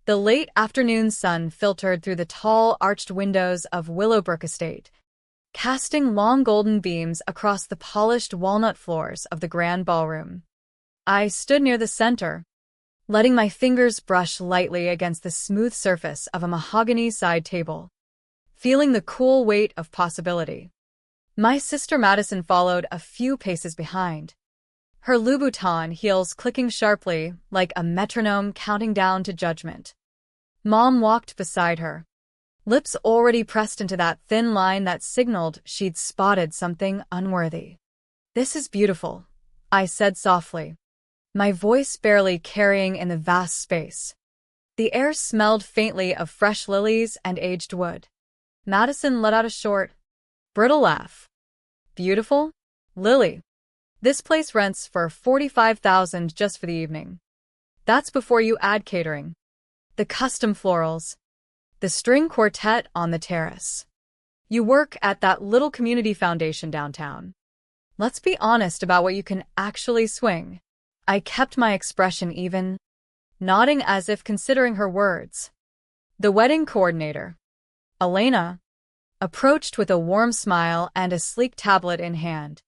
The late afternoon sun filtered through the tall, arched windows of Willowbrook Estate, casting long golden beams across the polished walnut floors of the grand ballroom. I stood near the center, letting my fingers brush lightly against the smooth surface of a mahogany side table, feeling the cool weight of possibility. My sister Madison followed a few paces behind, her Louboutin heels clicking sharply like a metronome counting down to judgment. Mom walked beside her, lips already pressed into that thin line that signaled she'd spotted something unworthy. "This is beautiful," I said softly, my voice barely carrying in the vast space. The air smelled faintly of fresh lilies and aged wood. Madison let out a short, brittle laugh. "Beautiful? Lily. This place rents for $45,000 just for the evening. That's before you add catering, the custom florals, the string quartet on the terrace. You work at that little community foundation downtown. Let's be honest about what you can actually swing." I kept my expression even, nodding as if considering her words. The wedding coordinator, Elena, approached with a warm smile and a sleek tablet in hand.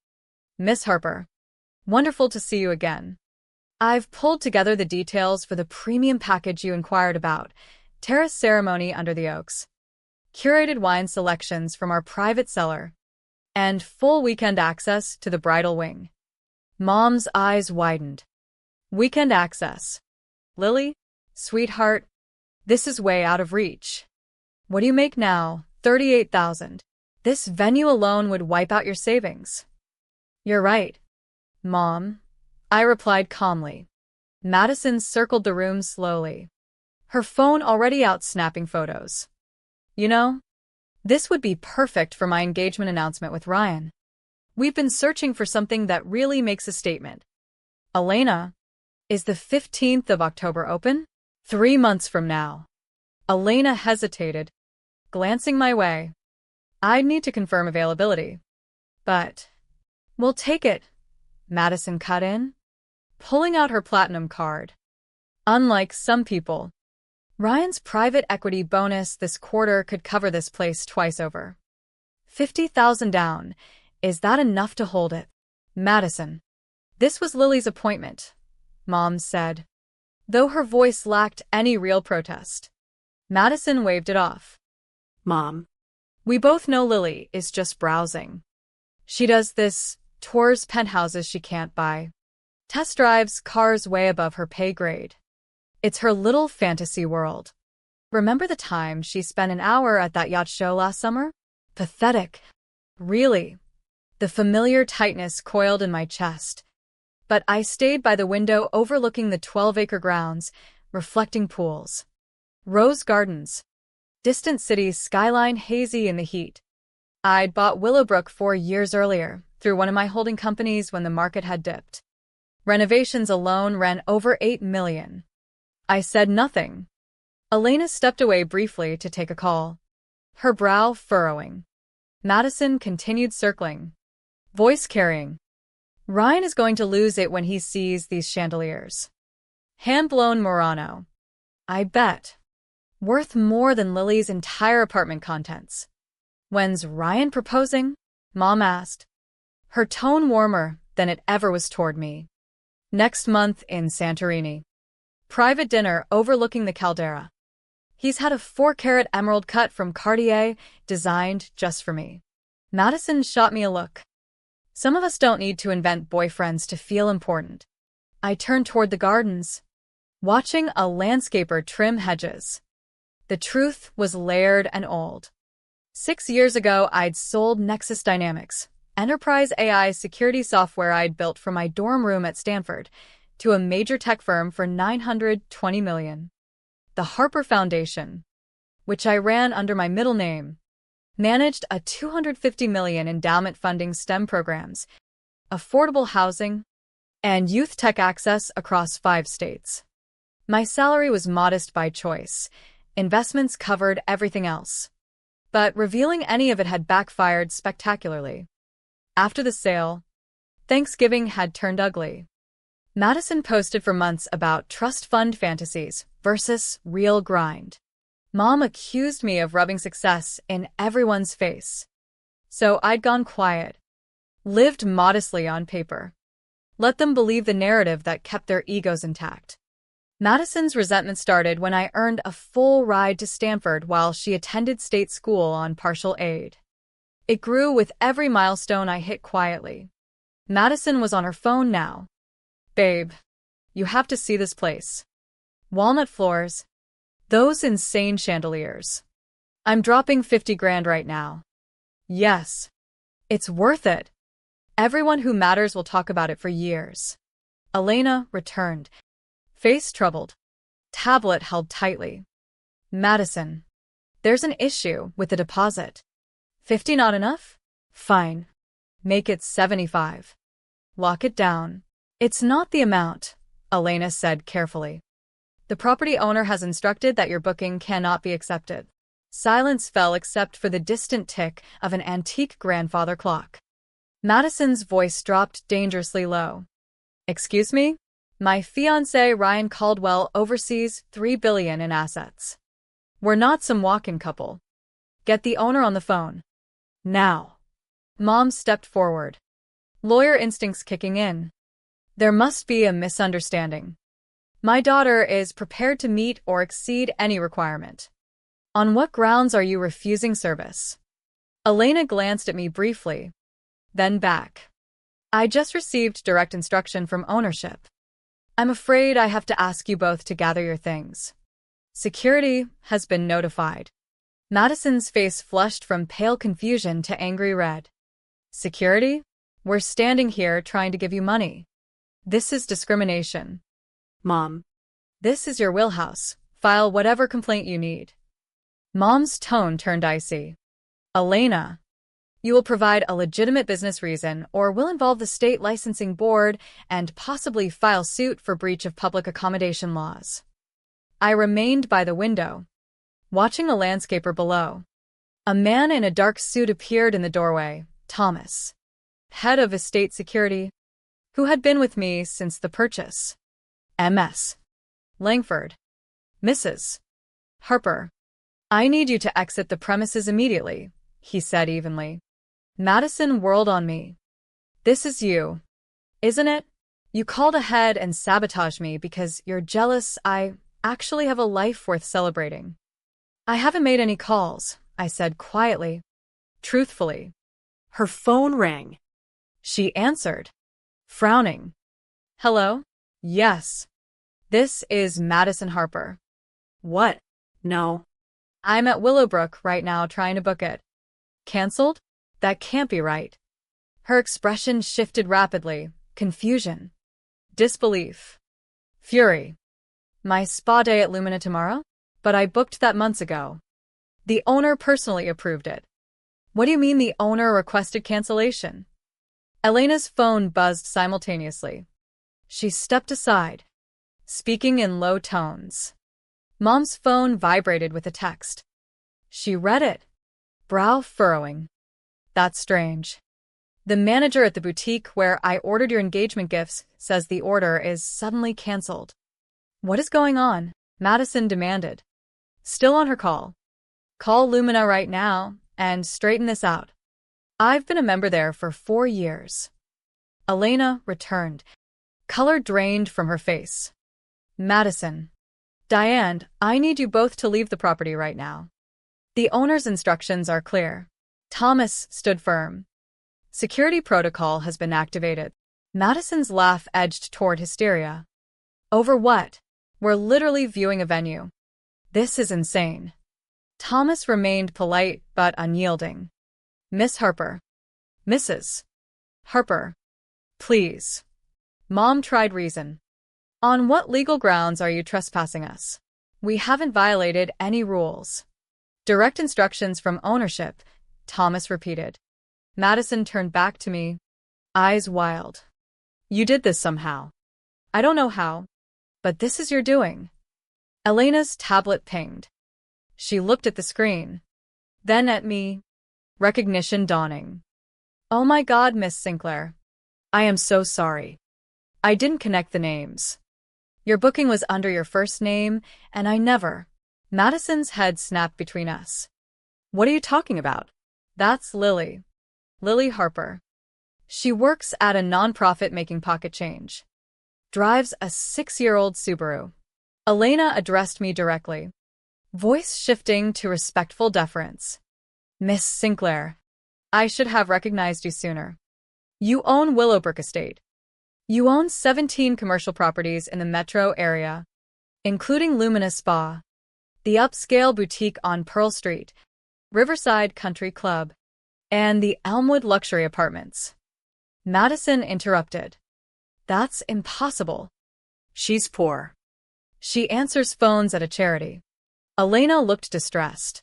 "Miss Harper, wonderful to see you again. I've pulled together the details for the premium package you inquired about, terrace ceremony under the oaks, curated wine selections from our private cellar, and full weekend access to the bridal wing." Mom's eyes widened. "Weekend access? Lily, sweetheart, this is way out of reach. What do you make now? 38,000. This venue alone would wipe out your savings." "You're right, Mom," I replied calmly. Madison circled the room slowly, her phone already out snapping photos. "You know, this would be perfect for my engagement announcement with Ryan. We've been searching for something that really makes a statement. Elena, is the 15th of October open?" 3 months from now." Elena hesitated, glancing my way. "I'd need to confirm availability. But we'll take it," Madison cut in, pulling out her platinum card. "Unlike some people, Ryan's private equity bonus this quarter could cover this place twice over. 50,000 down. Is that enough to hold it?" "Madison, this was Lily's appointment," Mom said, though her voice lacked any real protest. Madison waved it off. "Mom, "We both know Lily is just browsing. She does this, tours penthouses she can't buy, test drives cars way above her pay grade. It's her little fantasy world. Remember the time she spent an hour at that yacht show last summer? Pathetic. Really." The familiar tightness coiled in my chest, but I stayed by the window overlooking the 12-acre grounds, reflecting pools, rose gardens, distant cities skyline hazy in the heat. I'd bought Willowbrook 4 years earlier through one of my holding companies when the market had dipped. Renovations alone ran over $8 million. I said nothing. Elena stepped away briefly to take a call, her brow furrowing. Madison continued circling, voice carrying. "Ryan is going to lose it when he sees these chandeliers. Hand-blown Murano. I bet. Worth more than Lily's entire apartment contents." "When's Ryan proposing?" Mom asked, her tone warmer than it ever was toward me. "Next month in Santorini. Private dinner overlooking the caldera. He's had a 4-carat emerald cut from Cartier, designed just for me." Madison shot me a look. Some of us don't need to invent boyfriends to feel important. I turned toward the gardens, watching a landscaper trim hedges. The truth was layered and old. 6 years ago, I'd sold Nexus Dynamics, enterprise AI security software I'd built for my dorm room at Stanford, to a major tech firm for $920 million. The Harper Foundation, which I ran under my middle name, managed a $250 million endowment funding STEM programs, affordable housing, and youth tech access across 5 states. My salary was modest by choice. Investments covered everything else. But revealing any of it had backfired spectacularly. After the sale, Thanksgiving had turned ugly. Madison posted for months about trust fund fantasies versus real grind. Mom accused me of rubbing success in everyone's face. So I'd gone quiet, lived modestly on paper. Let them believe the narrative that kept their egos intact. Madison's resentment started when I earned a full ride to Stanford while she attended state school on partial aid. It grew with every milestone I hit quietly. Madison was on her phone now. Babe, you have to see this place. Walnut floors. Those insane chandeliers. I'm dropping 50 grand right now. Yes. It's worth it. Everyone who matters will talk about it for years. Elena returned, face troubled, tablet held tightly. Madison, there's an issue with the deposit. 50 not enough? Fine. Make it 75. Lock it down. It's not the amount, Elena said carefully. The property owner has instructed that your booking cannot be accepted. Silence fell except for the distant tick of an antique grandfather clock. Madison's voice dropped dangerously low. Excuse me? My fiancé Ryan Caldwell oversees $3 billion in assets. We're not some walk-in couple. Get the owner on the phone. Now. Mom stepped forward. Lawyer instincts kicking in. There must be a misunderstanding. My daughter is prepared to meet or exceed any requirement. On what grounds are you refusing service? Elena glanced at me briefly, then back. I just received direct instruction from ownership. I'm afraid I have to ask you both to gather your things. Security has been notified. Madison's face flushed from pale confusion to angry red. Security? We're standing here trying to give you money. This is discrimination. Mom. This is your wheelhouse. File whatever complaint you need. Mom's tone turned icy. Elena, you will provide a legitimate business reason or will involve the state licensing board and possibly file suit for breach of public accommodation laws. I remained by the window, watching the landscaper below. A man in a dark suit appeared in the doorway, Thomas, head of estate security, who had been with me since the purchase. Ms. Langford. Mrs. Harper. I need you to exit the premises immediately, he said evenly. Madison whirled on me. This is you, isn't it? You called ahead and sabotaged me because you're jealous I actually have a life worth celebrating. I haven't made any calls, I said quietly, truthfully. Her phone rang. She answered, frowning. Hello? Yes. This is Madison Harper. What? No. I'm at Willowbrook right now trying to book it. Cancelled? That can't be right. Her expression shifted rapidly. Confusion. Disbelief. Fury. My spa day at Lumina tomorrow? But I booked that months ago. The owner personally approved it. What do you mean the owner requested cancellation? Elena's phone buzzed simultaneously. She stepped aside, speaking in low tones. Mom's phone vibrated with a text. She read it, brow furrowing. That's strange. The manager at the boutique where I ordered your engagement gifts says the order is suddenly canceled. What is going on? Madison demanded. Still on her call. Call Lumina right now and straighten this out. I've been a member there for 4 years. Elena returned. Color drained from her face. Madison. Diane, I need you both to leave the property right now. The owner's instructions are clear. Thomas stood firm. Security protocol has been activated. Madison's laugh edged toward hysteria. Over what? We're literally viewing a venue. This is insane. Thomas remained polite but unyielding. Miss Harper. Mrs. Harper. Please. Mom tried reason. On what legal grounds are you trespassing us? We haven't violated any rules. Direct instructions from ownership, Thomas repeated. Madison turned back to me, eyes wild. You did this somehow. I don't know how, but this is your doing. Elena's tablet pinged. She looked at the screen, then at me, recognition dawning. Oh my God, Miss Sinclair. I am so sorry. I didn't connect the names. Your booking was under your first name, and I never. Madison's head snapped between us. What are you talking about? That's Lily. Lily Harper. She works at a nonprofit making pocket change. Drives a 6-year-old Subaru. Elena addressed me directly, voice shifting to respectful deference. Miss Sinclair. I should have recognized you sooner. You own Willowbrook Estate. You own 17 commercial properties in the metro area, including Lumina Spa, the upscale boutique on Pearl Street, Riverside Country Club, and the Elmwood Luxury Apartments. Madison interrupted. That's impossible. She's poor. She answers phones at a charity. Elena looked distressed.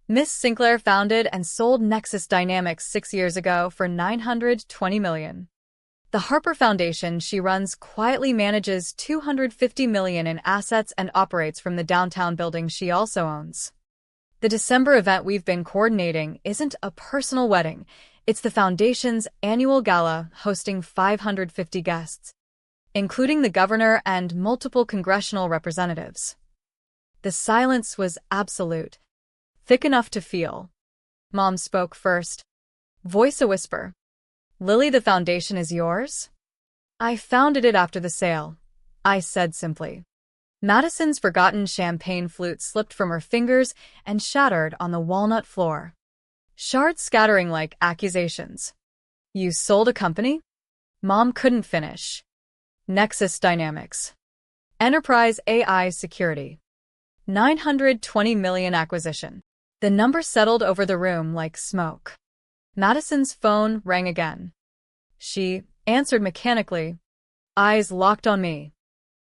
Miss Sinclair founded and sold Nexus Dynamics 6 years ago for $920 million. The Harper Foundation she runs quietly manages $250 million in assets and operates from the downtown building she also owns. The December event we've been coordinating isn't a personal wedding. It's the Foundation's annual gala hosting 550 guests, including the governor and multiple congressional representatives. The silence was absolute, thick enough to feel. Mom spoke first, voice a whisper. Lily, the foundation is yours? I founded it after the sale, I said simply. Madison's forgotten champagne flute slipped from her fingers and shattered on the walnut floor, shards scattering like accusations. You sold a company? Mom couldn't finish. Nexus Dynamics. Enterprise AI Security. $920 million acquisition. The number settled over the room like smoke. Madison's phone rang again. She answered mechanically, eyes locked on me.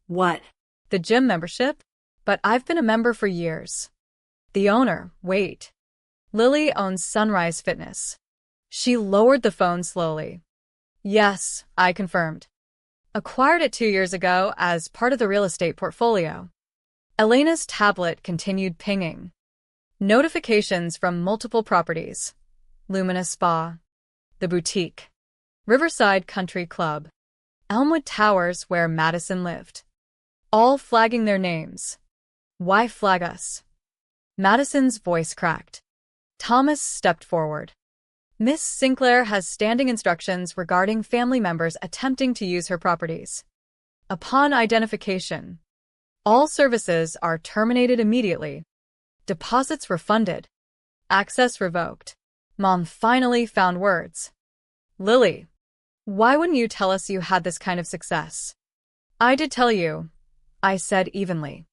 What? The gym membership? But I've been a member for years. The owner, wait. Lily owns Sunrise Fitness. She lowered the phone slowly. Yes, I confirmed. Acquired it 2 years ago as part of the real estate portfolio. Elena's tablet continued pinging. Notifications from multiple properties. Lumina Spa, the boutique, Riverside Country Club, Elmwood Towers where Madison lived. All flagging their names. Why flag us? Madison's voice cracked. Thomas stepped forward. Miss Sinclair has standing instructions regarding family members attempting to use her properties. Upon identification, all services are terminated immediately. Deposits refunded. Access revoked. Mom finally found words. Lily, why wouldn't you tell us you had this kind of success? I did tell you, I said evenly.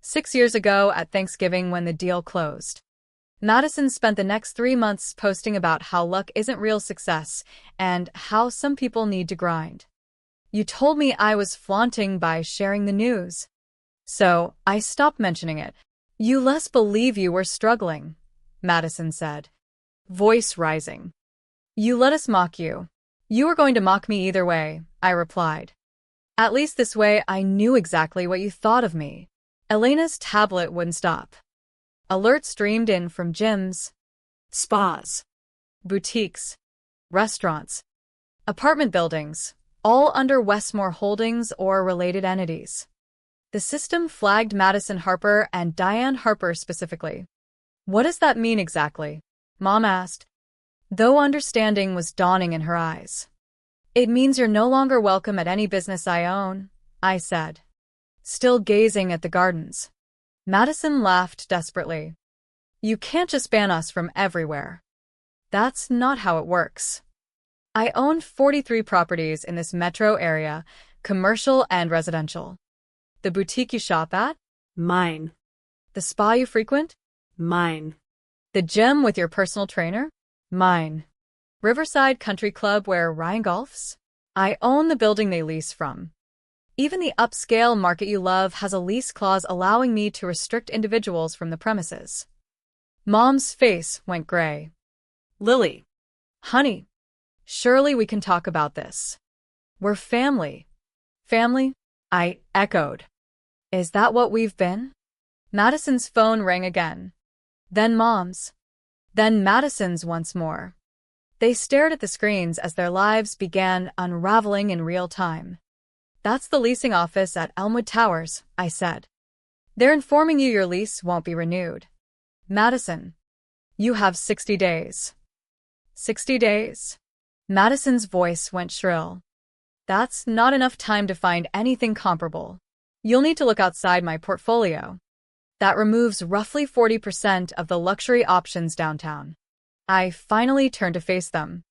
6 years ago at Thanksgiving when the deal closed. Madison spent the next 3 months posting about how luck isn't real success and how some people need to grind. You told me I was flaunting by sharing the news. So I stopped mentioning it. You less believe you were struggling, Madison said, voice rising. You let us mock you. You were going to mock me either way, I replied. At least this way I knew exactly what you thought of me. Elena's tablet wouldn't stop. Alerts streamed in from gyms, Spas, boutiques, restaurants, apartment buildings, all under Westmore Holdings or related entities. The system flagged Madison Harper and Diane Harper specifically. What does that mean exactly? Mom asked, though understanding was dawning in her eyes. It means you're no longer welcome at any business I own, I said, still gazing at the gardens. Madison laughed desperately. You can't just ban us from everywhere. That's not how it works. I own 43 properties in this metro area, commercial and residential. The boutique you shop at? Mine. The spa you frequent? Mine. The gym with your personal trainer? Mine. Riverside Country Club where Ryan golfs? I own the building they lease from. Even the upscale market you love has a lease clause allowing me to restrict individuals from the premises. Mom's face went gray. Lily. Honey, surely we can talk about this. We're family. Family? I echoed. Is that what we've been? Madison's phone rang again. Then Mom's. Then Madison's once more. They stared at the screens as their lives began unraveling in real time. That's the leasing office at Elmwood Towers, I said. They're informing you your lease won't be renewed. Madison, you have 60 days. 60 days? Madison's voice went shrill. That's not enough time to find anything comparable. You'll need to look outside my portfolio. That removes roughly 40% of the luxury options downtown. I finally turned to face them.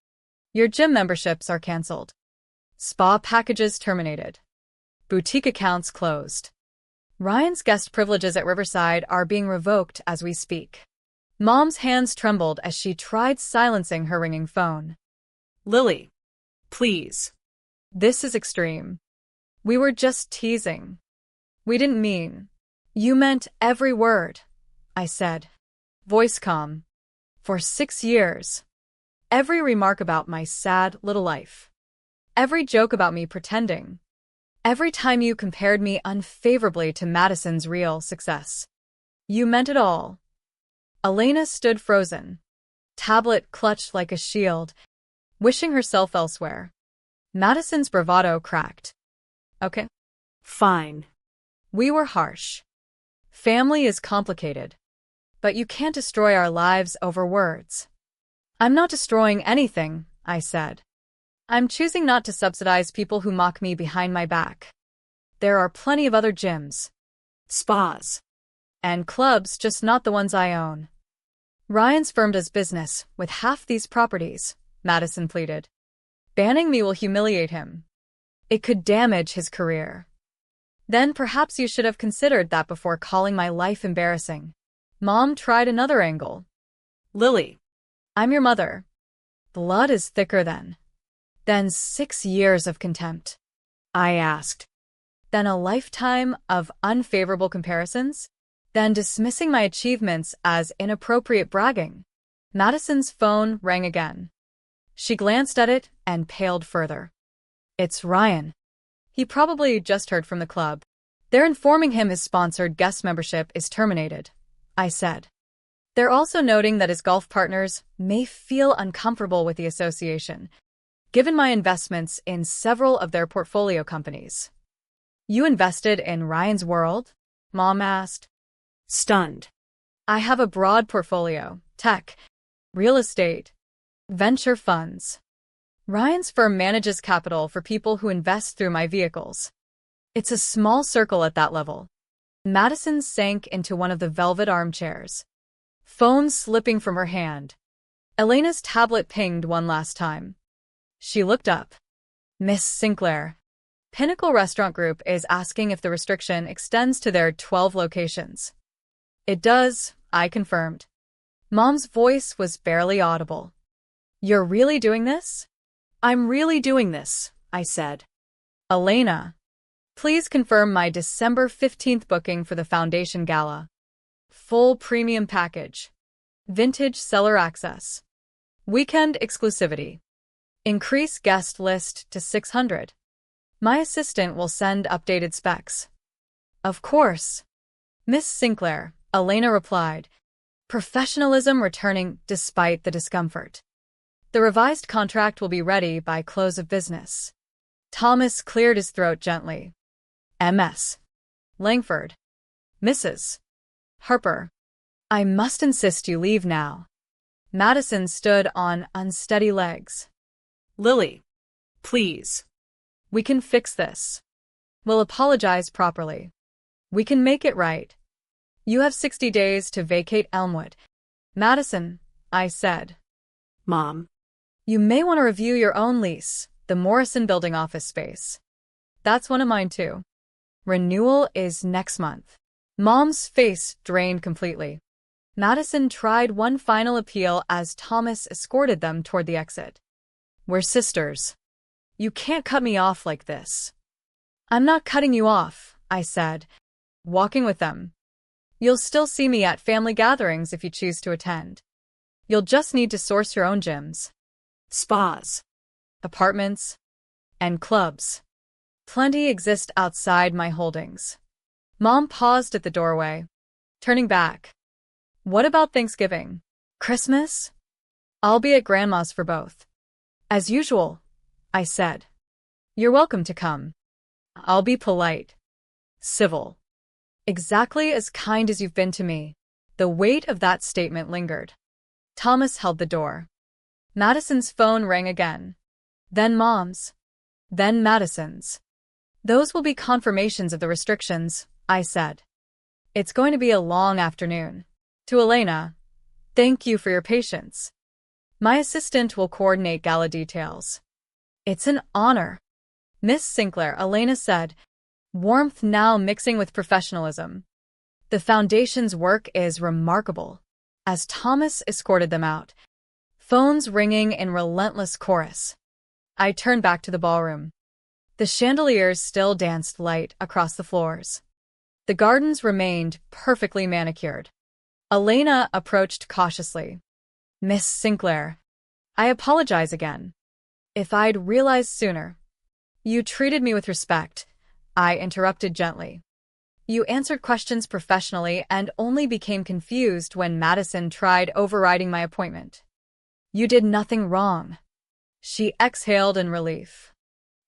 Your gym memberships are canceled. Spa packages terminated. Boutique accounts closed. Ryan's guest privileges at Riverside are being revoked as we speak. Mom's hands trembled as she tried silencing her ringing phone. Lily, please. This is extreme. We were just teasing. We didn't mean. You meant every word, I said, voice calm. For 6 years. Every remark about my sad little life. Every joke about me pretending. Every time you compared me unfavorably to Madison's real success. You meant it all. Elena stood frozen. Tablet clutched like a shield, wishing herself elsewhere. Madison's bravado cracked. Okay. Fine. We were harsh. Family is complicated. But you can't destroy our lives over words. I'm not destroying anything, I said. I'm choosing not to subsidize people who mock me behind my back. There are plenty of other gyms. Spas. And clubs, just not the ones I own. Ryan's firm does business with half these properties, Madison pleaded. Banning me will humiliate him. It could damage his career. Then perhaps you should have considered that before calling my life embarrassing. Mom tried another angle. Lily. I'm your mother. Blood is thicker then. Then 6 years of contempt. I asked. Then a lifetime of unfavorable comparisons? Then dismissing my achievements as inappropriate bragging. Madison's phone rang again. She glanced at it and paled further. It's Ryan. He probably just heard from the club. They're informing him his sponsored guest membership is terminated, I said. They're also noting that his golf partners may feel uncomfortable with the association, given my investments in several of their portfolio companies. You invested in Ryan's world? Mom asked. Stunned. I have a broad portfolio, tech, real estate, venture funds. Ryan's firm manages capital for people who invest through my vehicles. It's a small circle at that level. Madison sank into one of the velvet armchairs. Phone slipping from her hand. Elena's tablet pinged one last time. She looked up. Miss Sinclair. Pinnacle Restaurant Group is asking if the restriction extends to their 12 locations. It does, I confirmed. Mom's voice was barely audible. You're really doing this? I'm really doing this, I said. Elena, please confirm my December 15th booking for the Foundation Gala. Full premium package. Vintage seller access. Weekend exclusivity. Increase guest list to 600. My assistant will send updated specs. Of course. Miss Sinclair, Elena replied, professionalism returning despite the discomfort. The revised contract will be ready by close of business. Thomas cleared his throat gently. MS. Langford. Mrs. Harper. I must insist you leave now. Madison stood on unsteady legs. Lily, please. We can fix this. We'll apologize properly. We can make it right. You have 60 days to vacate Elmwood. Madison, I said. Mom. You may want to review your own lease, the Morrison Building office space. That's one of mine too. Renewal is next month. Mom's face drained completely. Madison tried one final appeal as Thomas escorted them toward the exit. We're sisters. You can't cut me off like this. I'm not cutting you off, I said, walking with them. You'll still see me at family gatherings if you choose to attend. You'll just need to source your own gyms. Spas. Apartments. And clubs. Plenty exist outside my holdings. Mom paused at the doorway, turning back. What about Thanksgiving? Christmas? I'll be at Grandma's for both. As usual, I said. You're welcome to come. I'll be polite. Civil. Exactly as kind as you've been to me. The weight of that statement lingered. Thomas held the door. Madison's phone rang again. Then Mom's. Then Madison's. Those will be confirmations of the restrictions, I said. It's going to be a long afternoon. To Elena, thank you for your patience. My assistant will coordinate gala details. It's an honor. Miss Sinclair, Elena said, warmth now mixing with professionalism. The Foundation's work is remarkable. As Thomas escorted them out, phones ringing in relentless chorus, I turned back to the ballroom. The chandeliers still danced light across the floors. The gardens remained perfectly manicured. Elena approached cautiously. Miss Sinclair, I apologize again. If I'd realized sooner. You treated me with respect, I interrupted gently. You answered questions professionally and only became confused when Madison tried overriding my appointment. You did nothing wrong. She exhaled in relief.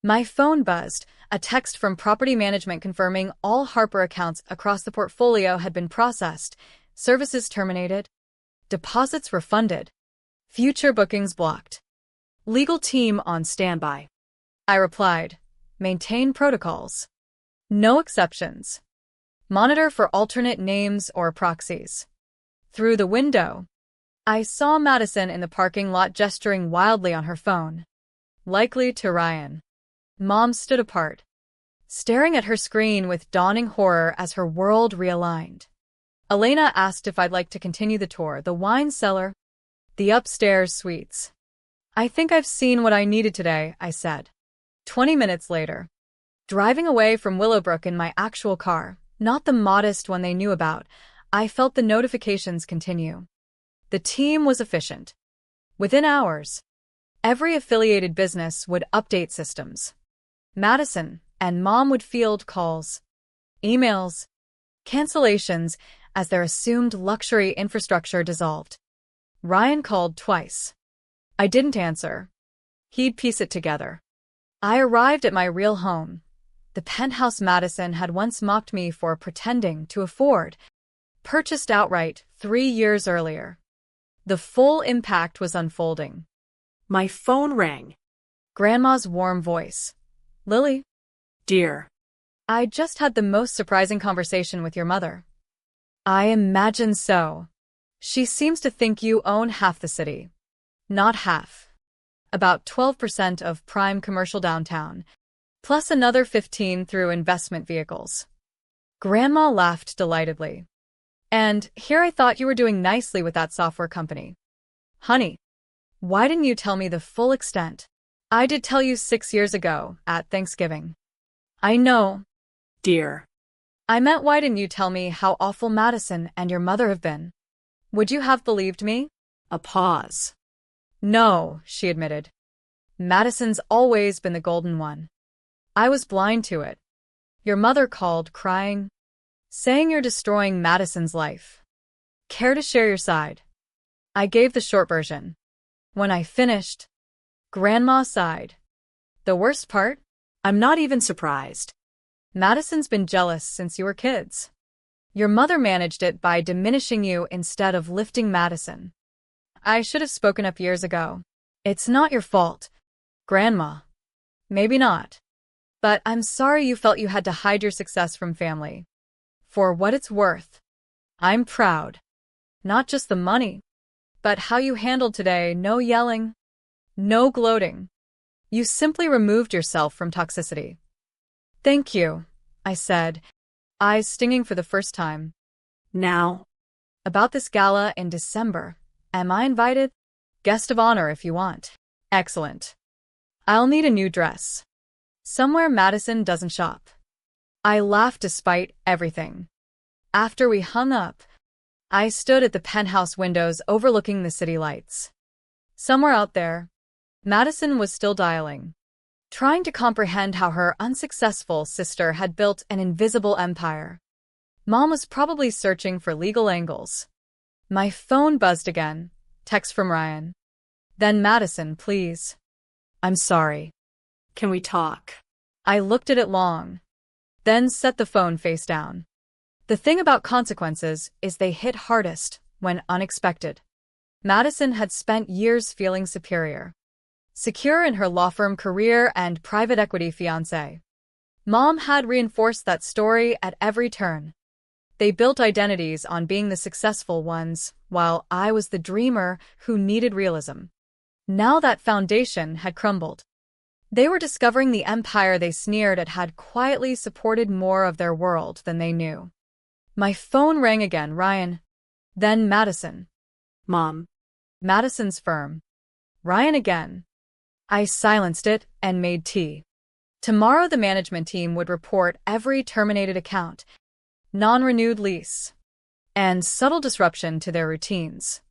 My phone buzzed, a text from property management confirming all Harper accounts across the portfolio had been processed, services terminated, deposits refunded, future bookings blocked. Legal team on standby. I replied, maintain protocols. No exceptions. Monitor for alternate names or proxies. Through the window, I saw Madison in the parking lot gesturing wildly on her phone. Likely to Ryan. Mom stood apart, staring at her screen with dawning horror as her world realigned. Elena asked if I'd like to continue the tour, the wine cellar, the upstairs suites. I think I've seen what I needed today, I said. 20 minutes later, driving away from Willowbrook in my actual car, not the modest one they knew about, I felt the notifications continue. The team was efficient. Within hours, every affiliated business would update systems. Madison and Mom would field calls, emails, cancellations as their assumed luxury infrastructure dissolved. Ryan called twice. I didn't answer. He'd piece it together. I arrived at my real home, the penthouse Madison had once mocked me for pretending to afford, purchased outright 3 years earlier. The full impact was unfolding. My phone rang. Grandma's warm voice. Lily? Dear. I just had the most surprising conversation with your mother. I imagine so. She seems to think you own half the city. Not half. About 12% of prime commercial downtown, plus another 15% through investment vehicles. Grandma laughed delightedly. And here I thought you were doing nicely with that software company. Honey, why didn't you tell me the full extent? I did tell you 6 years ago, at Thanksgiving. I know. Dear. I meant why didn't you tell me how awful Madison and your mother have been? Would you have believed me? A pause. No, she admitted. Madison's always been the golden one. I was blind to it. Your mother called, crying, saying you're destroying Madison's life. Care to share your side? I gave the short version. When I finished, Grandma sighed. The worst part? I'm not even surprised. Madison's been jealous since you were kids. Your mother managed it by diminishing you instead of lifting Madison. I should have spoken up years ago. It's not your fault, Grandma. Maybe not. But I'm sorry you felt you had to hide your success from family. For what it's worth, I'm proud. Not just the money, but how you handled today. No yelling, no gloating. You simply removed yourself from toxicity. Thank you, I said, eyes stinging for the first time. Now? About this gala in December. Am I invited? Guest of honor if you want. Excellent. I'll need a new dress. Somewhere Madison doesn't shop. I laughed despite everything. After we hung up, I stood at the penthouse windows overlooking the city lights. Somewhere out there, Madison was still dialing, trying to comprehend how her unsuccessful sister had built an invisible empire. Mom was probably searching for legal angles. My phone buzzed again. Text from Ryan. Then Madison, please. I'm sorry. Can we talk? I looked at it long, then set the phone face down. The thing about consequences is they hit hardest when unexpected. Madison had spent years feeling superior, secure in her law firm career and private equity fiancé. Mom had reinforced that story at every turn. They built identities on being the successful ones, while I was the dreamer who needed realism. Now that foundation had crumbled. They were discovering the empire they sneered at had quietly supported more of their world than they knew. My phone rang again, Ryan. Then Madison. Mom. Madison's firm. Ryan again. I silenced it and made tea. Tomorrow the management team would report every terminated account, non-renewed lease, and subtle disruption to their routines.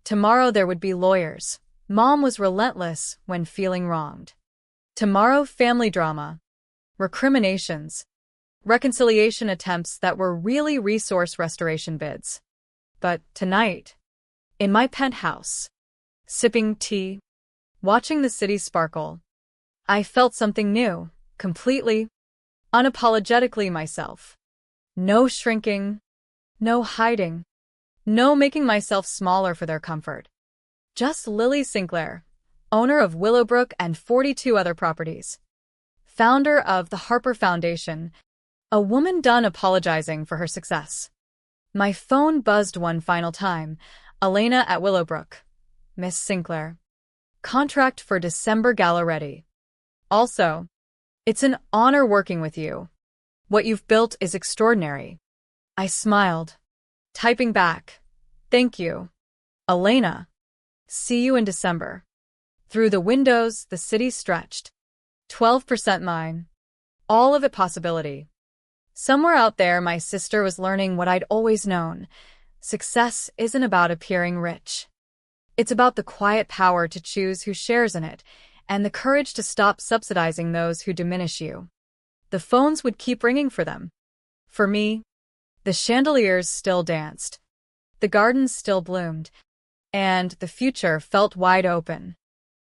Tomorrow there would be lawyers. Mom was relentless when feeling wronged. Tomorrow family drama, recriminations, reconciliation attempts that were really resource restoration bids. But tonight, in my penthouse, sipping tea, watching the city sparkle, I felt something new, completely, unapologetically myself. No shrinking, no hiding, no making myself smaller for their comfort. Just Lily Sinclair, owner of Willowbrook and 42 other properties, founder of the Harper Foundation, a woman done apologizing for her success. My phone buzzed one final time. Elena at Willowbrook. Miss Sinclair. Contract for December gala ready. Also, it's an honor working with you. What you've built is extraordinary. I smiled, typing back. Thank you, Elena. See you in December. Through the windows, the city stretched. 12% mine. All of it possibility. Somewhere out there, my sister was learning what I'd always known. Success isn't about appearing rich. It's about the quiet power to choose who shares in it, and the courage to stop subsidizing those who diminish you. The phones would keep ringing for them. For me, the chandeliers still danced. The gardens still bloomed, and the future felt wide open.